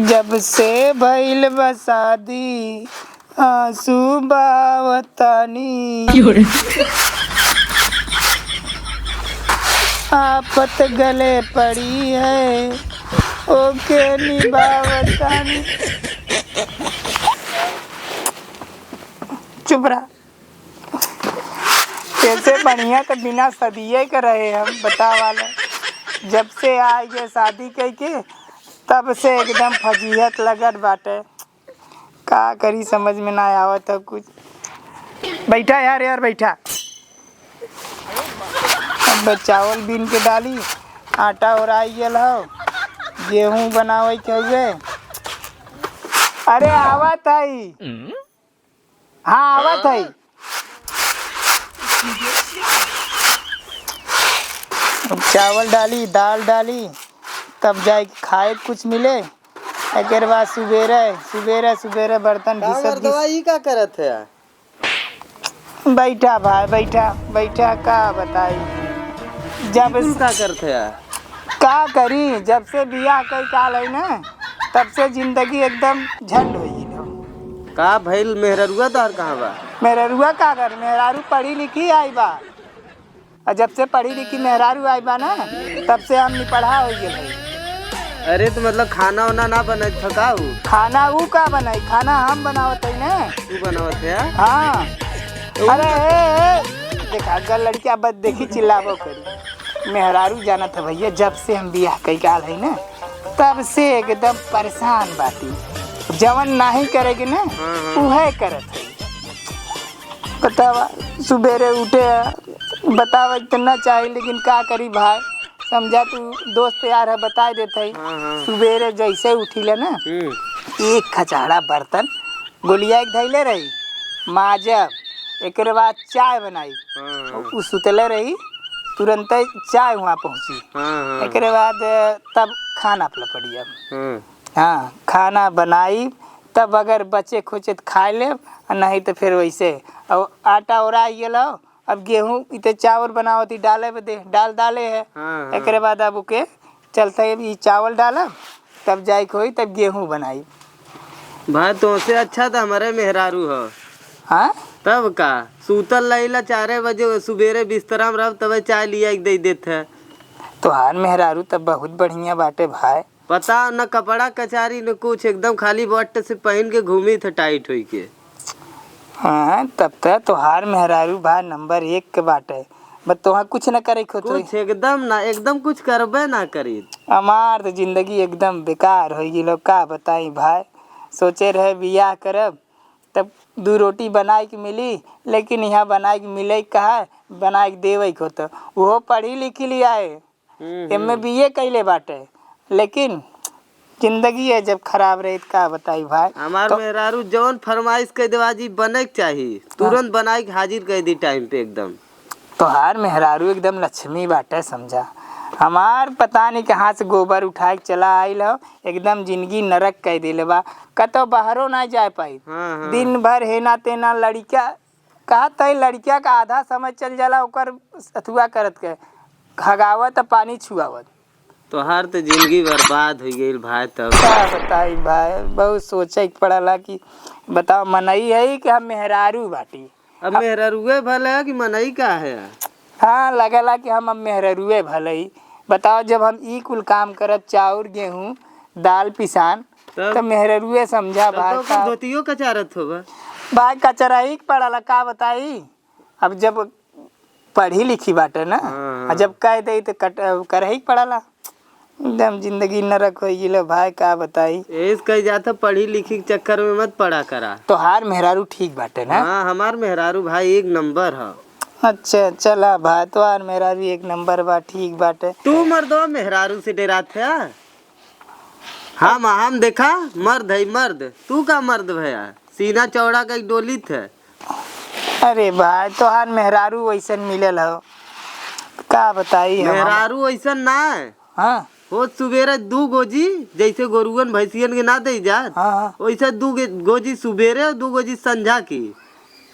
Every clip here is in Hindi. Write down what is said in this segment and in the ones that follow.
जब से भइल बा शादी आंसू बहावतानी आफत गले पड़ी है ओके निभावतानी। चुप रहा। कैसे बढ़िया तो बिना सदिये के रहे हम बता वाला। जब से आई गए शादी कई के तब से एकदम फजीहत लगत बाटे। का करी समझ में ना आवत है कुछ। बैठा यार बैठा। अब चावल बीन के डाली, आटा ओराई गेल हो, गेहूं बनावे के हुए। अरे आवत है। हाँ आवत है। चावल डाली, दाल डाली, तब जाए खाए कुछ मिले। एक बाद सुबेरे बर्तन घिसत दवाई का करत है। बैठा भाई बैठा का बताई। जब का करते है का करी, जब से बियाह कई काल है ना तब से जिंदगी एकदम झंड हुई। का भइल मेहरुआ तार कहाँ बा? मेहरुआ का कर, मेहरारू पढ़ी लिखी आई बा। और जब से पढ़ी लिखी मेहरारू आई बा ना तब से हम निपढ़ा हो गए। अरे तो मतलब खाना वाना ना बना थकाऊ? खाना वो का बनाई, खाना हम बनावत है ना। तू बनावत है? हाँ। अरे देखा अगर लड़किया बस देखी चिल्लाबो करी। मेहरारू जाना था भैया, जब से हम बियाह कई काल है ना तब से एकदम परेशान बाती। जवन नहीं करेगी ना उहे करत है। बतावा सुबेरे उठे बतावा इतना चाहिए लेकिन का करी भाई। समझा तू दोस्त यार है बता देते है। सुबेरे जैसे उठिले ना एक खचाड़ा बर्तन गोलिया एक धैले रही, माजब एक बाद चाय बनाई। उ सुतले रही, तुरंत चाय वहाँ पहुँची। एक बाद तब खाना पड़ी। हाँ खाना बनाई तब अगर बचे खोचे तो खा ले, नहीं तो फिर वैसे। और आटा ओरा गेल, अब गेहूँ इतने चावल बनावती डाले बदे डाले है। एक बाद अब ओके चलते ये चावल डाला तब जाए खोई तब गेहूँ बनाई। भाई तो से अच्छा था हमारे मेहरारू हो। हाँ तब का सूतल लैला 4 बजे सुबेरे बिस्तरा में रह तब चाय लिया दे देते है। तो हार मेहरारू तब बहुत बढ़िया बाटे भाई। पता न कपड़ा कचारी न कुछ, एकदम खाली बट से पहन के घूमी थे टाइट हुई के। हाँ तब तक तोहार मेहरारू भाई नंबर 1 के बाटे। बस तोहार कुछ न करे कुछ एकदम कुछ करबे ना करी। हमार तो जिंदगी एकदम बेकार हो गई। का बताई भाई। सोचे रहे बियाह करब तब 2 रोटी बनाए के मिली, लेकिन यहाँ बनाए के मिले कहा बनाए के देवे को तो वो पढ़ी लिखी लिया है। एम.ए. BA कैले बाटे, लेकिन जिंदगी है जब खराब रही का बताई भाई। हमार तो मेहरारू जौन फरमाइश कर देवाजी बने के चाहिए तुरंत बनाई के हाजिर कर दी टाइम पे एकदम। तोहार मेहरारू एकदम लक्ष्मी बाटे समझा। हमार पता नहीं कहाँ से गोबर उठा के चला आइल हो, एकदम जिंदगी नरक कह दिले बा। कतो बाहरों ना जा पाई। दिन भर है ना तेना लड़किया कहा तय लड़किया का आधा समझ चल जाला ओकर अथुआ करत के खगावत पानी छुआवत। तोहार तो जिंदगी बर्बाद हो गई भाई। तब क्या बताई भाई, बहुत सोचे पड़ला कि बताओ मनई है कि हम मेहरारू बाटी। अब मेहरारूए भले है कि मनई का है? हाँ लगला कि हम अब मेहरारूए भले। बताओ जब हम ई कुल काम करब चाउर गेहूँ दाल पिसान तो मेहरारूए समझा भाई। तो धोतियो कचारत होगा भाई, कचरा ही पड़ला का बताई। अब जब पढ़ी लिखी बाटे ना जब कह दे तो कर ही पड़ला। एकदम जिंदगी नरक हो गई भाई का बताई। इस कह जाता पढ़ी लिखी के चक्कर में मत पढ़ा करा। तो हार मेहरारू ठीक बाटे ना? हाँ हमार मेहरारू भाई 1 नंबर है। अच्छा चला भाई, तो हार मेहरारू 1 नंबर बा ठीक बाटे। तू मर्दो मेहरारू से डरात है? हम देखा मर्द है मर्द। तू का मर्द भैया सीना चौड़ा का एक डोली थे। अरे भाई तो हार मेहरारू वैसन मिलल हो का बताई। मेहरारू वैसन ना है। हाँ हो सुबेरे 2 गोजी जैसे गोरुअन भैंसियन के ना दे जात वैसे 2 गोजी सुबेरे और 2 गोजी संझा की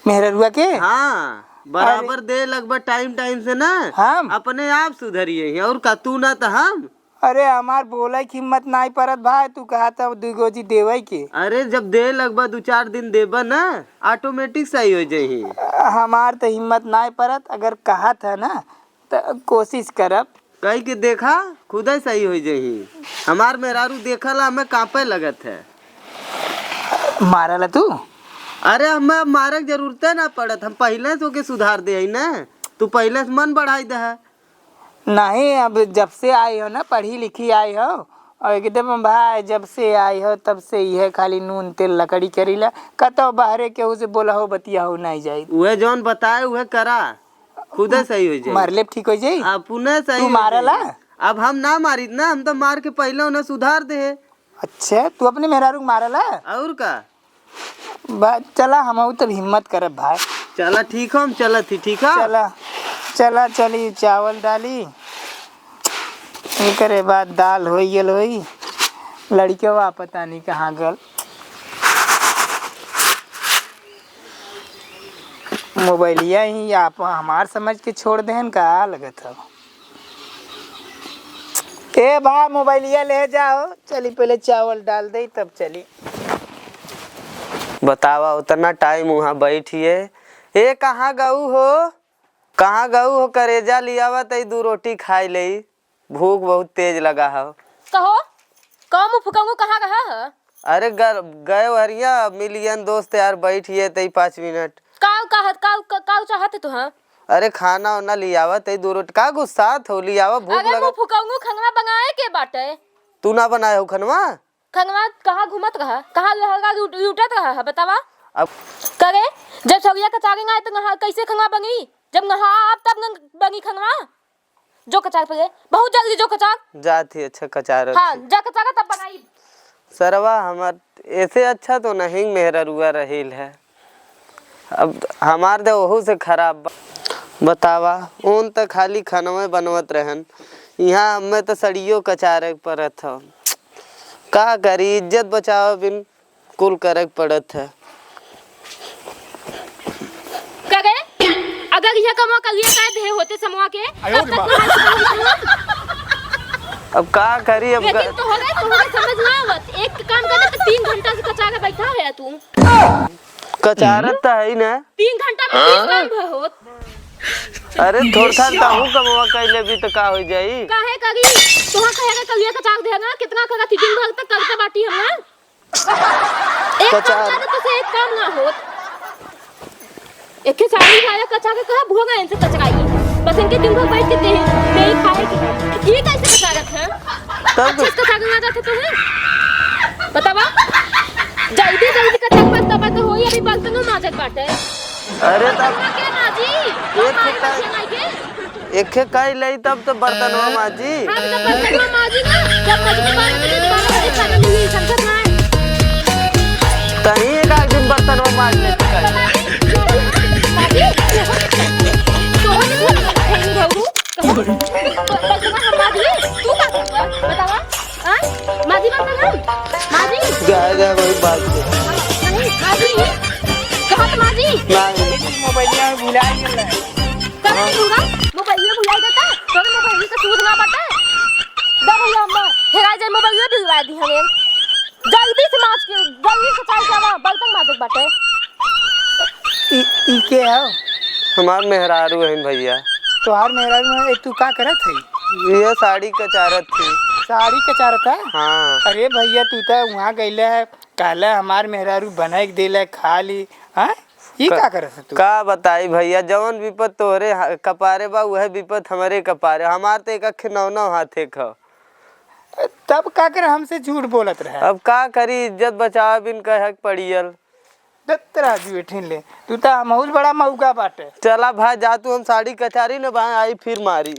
मेहरुआ के। हाँ बराबर दे लगभग टाइम से ना। हम अपने आप सुधरिए और का तू ना तो हम। अरे हमार बोले की हिम्मत नहीं परत भाई, तू कहा था 2 गोजी देवे के। अरे जब दे लगभग 2-4 दिन देबा ना ऑटोमेटिक सही हो जाही। हमार तो हिम्मत नहीं परत, अगर कहा था ना तो कोशिश करब। कही के देखा खुद ही सही हो जाही। हमार मेहरारू देखला हमें कांपे लगत है। मारला तू? अरे हमें मारे की जरूरत ना पड़त, हम पहले से ओके सुधार दे ना। तू पहले से मन बढ़ाई दे। नहीं, अब जब से आई हो ना, पढ़ी लिखी आई हो, और एकदम भाई जब से आई हो तब से यह खाली नून तेल लकड़ी करीला। कतो बाहरे केहू से बोला हो बतिया हो नहीं जाई। वह जौन बताए वह करा, खुद सही हो जाए। मरले ठीक हो जाई। अब पुनः सही तू हो मारला? जाई। अब हम ना मारी ना, हम तो मार के पहले उन्हें सुधार दे। अच्छा, तू अपने मेहरारू मारला? और का चला हम तब हिम्मत करब भाई। चला ठीक हम चला थी ठीक है। चला चला चली चावल डाली, एकरे बाद दाल हो गल होई। लड़के पता नहीं कहाँ गल। मोबाइलिया ही आप हमार समझ के छोड़ देहन का लगत हो। ए भाई मोबाइलिया ले जाओ, चली पहले चावल डाल दे तब चली। बतावा उतना टाइम वहाँ बैठिए। ए कहाँ गऊ हो, कहाँ गऊ हो? करेजा लियावा तई 2 रोटी खाई ले, भूख बहुत तेज लगा हो। कहो कहो फुकाऊंगा कहाँ गया है? अरे गए हरिया मिलियन दोस्त यार, बैठिए तई 5 मिनट। काऊ चाहते तू? हाँ अरे खाना वाना लियावा तई 2 रोटी। का गुस्सा हो लियावा, भूख अगर लगा। वो फुकाऊंगा खंगवा बनाए के बाटे। तू ना बनाए हो खनवा? खंगवा कहाँ घूमत रहा, कहाँ लूटत रहा है बतावा। अब करे जब सरिया कचारेंगे आए तो नहा कैसे खंगवा बनी? जब नहा आप तब बनी खंगवा। जो कचार पे बहुत जल्दी जो कचार जाती अच्छा कचार। हाँ जा कचार तब बनाई। सरवा हमार ऐसे अच्छा तो नहीं मेहरा रुआ रहील है। अब हमार दे ओहू से खराब बतावा। उन तो खाली खानवे बनवत रहन, यहाँ हमें तो सड़ियों कचारे पड़त हो। का करी, इज्जत बचाओ बिन कुल करे पड़त है। करे अगर यह कमा कर लिया काय दे होते समवा के तब तक अब का करी। अब लेकिन तो हो गए समझ ना आवत। एक काम करने तो 3 घंटा से कचारे बैठा है तू। कचारत तो है ना 3 घंटा में 30 काम होत। अरे थोड़ा ताहू कमवा कैले भी तो का हो जाई। काहे करी तोहा कहेगा कलिया कचार देना कितना करा थी दिन भर तक करते बाटी हम ना। एक काम करे तो से एक काम ना होत। एक के साड़ी खाया कचार के कहा भोगा इनसे कचराई बस इनके दिन भर बैठ के दे नहीं खाए की ये कैसे कचारत है? तब कचार ना जाते तो है बतावा। जल्दी जल्दी कचार पर तब तो होई अभी बर्तनों माजत बाटे। अरे तब के माजी एक कई लई तब तो बर्तनवा माजी। हां तो बर्तनवा माजी ना जब मजबूत बात के दोबारा एक खाना ली संकट ना तही एक दिन बर्तनवा माज ले माजी तो नहीं रहू बर्तनवा हम माजी तू का बतावा। हां माजी बर्तन माजी जाएगा वही बात नहीं माजी कहां तो माजी लेकिन मोबाइलिया में भुला गेल है। कहां होगा मोबाइल में भुला देता तो मोबाइल का सूद ना बता दा भैया अम्मा हेरा जे मोबाइल में दिलवा दी हमें जल्दी से माज के जल्दी से चाय जावा बर्तन माजत बाटे। ई के हो? हमार मेहरारू है भैया। तोहार मेहरारू में तू का करत है? ये साड़ी कचारत थी। साड़ी कचारत है? हाँ अरे भैया तू तो वहाँ गईले है, कहले हमार मेहरारू बनाई के देले खा ली। हाँ ये का करत है तू? का बताई भैया, जवन विपत तोहरे कपारे बा वह विपत हमारे कपारे। हमार तो एक अखे 9 हाथे खा। तब का कर हमसे झूठ बोलत रहे। अब का करी, इज्जत बचावा बिन कह पड़ियल। दत्तरा जी बैठिन ले, तू तो बहुत बड़ा मौका बाटे। चला भाई जा तू, हम साड़ी कचारी न भाई आई फिर मारी।